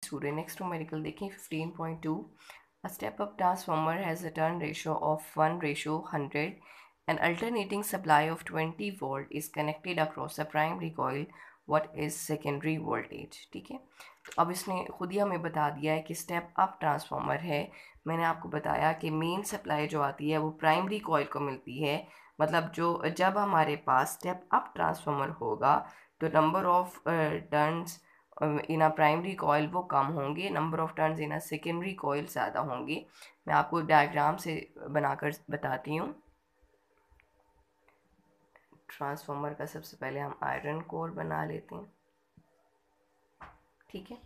Student, next numerical देखें 15.2. A step-up transformer has a turn ratio of 1:100. An alternating supply of 20 volt is connected across a primary coil. What is secondary voltage? ठीक है, तो अब इसने खुद ही हमें बता दिया है कि स्टेप अप ट्रांसफार्मर है. मैंने आपको बताया कि मेन सप्लाई जो आती है वो प्राइमरी कॉइल को मिलती है. मतलब जब हमारे पास स्टेप अप ट्रांसफार्मर होगा तो number of turns in a primary coil वो कम होंगे, number of turns in a secondary coil ज़्यादा होंगे. मैं आपको डायग्राम से बनाकर बताती हूँ. ट्रांसफार्मर का सबसे पहले हम आयरन कोर बना लेते हैं. ठीक है,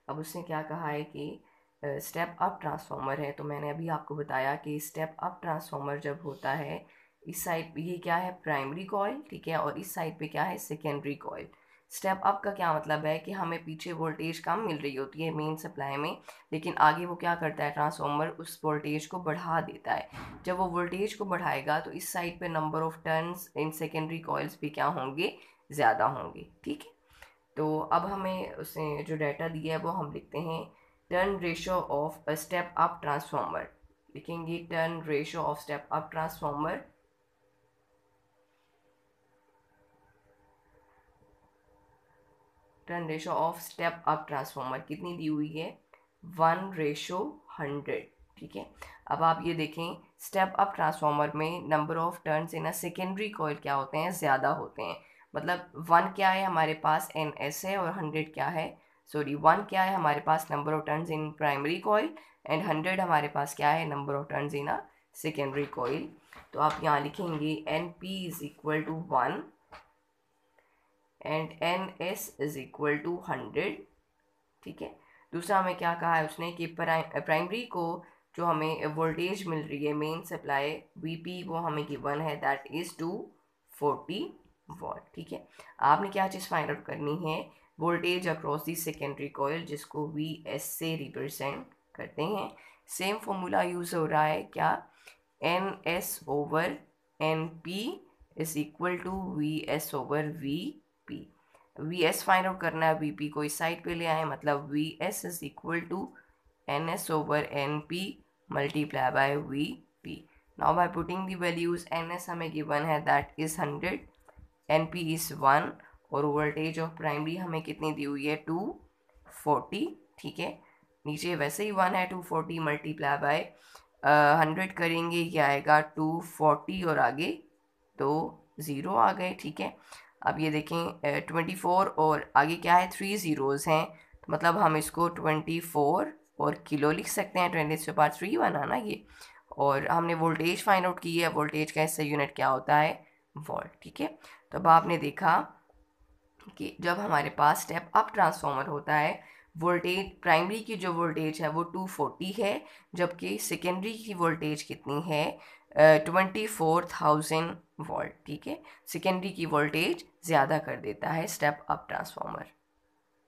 अब उसने क्या कहा है कि स्टेप अप ट्रांसफार्मर है. तो मैंने अभी आपको बताया कि स्टेप अप ट्रांसफार्मर जब होता है, इस साइड पे ये क्या है, प्राइमरी कॉइल. ठीक है, और इस साइड पे क्या है, सेकेंडरी कॉइल. स्टेप अप का क्या मतलब है कि हमें पीछे वोल्टेज कम मिल रही होती है मेन सप्लाई में, लेकिन आगे वो क्या करता है, ट्रांसफार्मर उस वोल्टेज को बढ़ा देता है. जब वो वोल्टेज को बढ़ाएगा तो इस साइड पे number of turns in secondary coils भी क्या होंगे, ज़्यादा होंगे. ठीक है, तो अब हमें उसने जो डाटा दिया है वो हम लिखते हैं. Turn ratio of a step up transformer. लिखेंगे turn ratio of step up transformer. Turn ratio of step up transformer कितनी दी हुई है, 1:100. ठीक है, अब आप ये देखें, स्टेप अप ट्रांसफार्मर में number of turns in a secondary coil क्या होते हैं, ज़्यादा होते हैं. मतलब 1 क्या है हमारे पास, NS है, और 100 क्या है, सॉरी 1 क्या है हमारे पास, number of turns in primary coil, and 100 हमारे पास क्या है, number of turns in a secondary coil. तो आप यहाँ लिखेंगे NP is equal to 1 and NS is equal to 100. ठीक है, दूसरा हमें क्या कहा है उसने कि प्राइमरी को जो हमें वोल्टेज मिल रही है मेन सप्लाई VP वो हमें गिवन है, दैट इज़ 240 वॉट. ठीक है, आपने क्या चीज़ फाइंड आउट करनी है, voltage across the secondary coil, जिसको VS से रिप्रेजेंट करते हैं. सेम फॉर्मूला यूज़ हो रहा है क्या, NS over NP is equal to VS over VP. VS find out करना है, VP को इस साइड पे ले आए, मतलब VS is equal to NS over NP multiply by VP. Now by putting the values, NS हमें गिवन है दैट इज 100, NP इज 1, और वोल्टेज ऑफ प्राइमरी हमें कितनी दी हुई है, 240. ठीक है, नीचे वैसे ही 1 है, 240 मल्टीप्लाई बाय 100 करेंगे, ये आएगा 240 और आगे तो 0 आ गए. ठीक है, अब ये देखें 24 और आगे क्या है, 3 ज़ीरोज़ हैं, तो मतलब हम इसको 24 और किलो लिख सकते हैं, 20⁻³ बनाना ये. और हमने वोल्टेज फाइंड आउट की है, वोल्टेज का इससे यूनिट क्या होता है, वोल्ट. ठीक है, तो अब आपने देखा कि जब हमारे पास स्टेप अप ट्रांसफार्मर होता है, वोल्टेज प्राइमरी की जो वोल्टेज है वो 240 है, जबकि सेकेंडरी की वोल्टेज कितनी है, 24,000 वोल्ट. ठीक है, सेकेंडरी की वोल्टेज ज़्यादा कर देता है स्टेप अप ट्रांसफार्मर.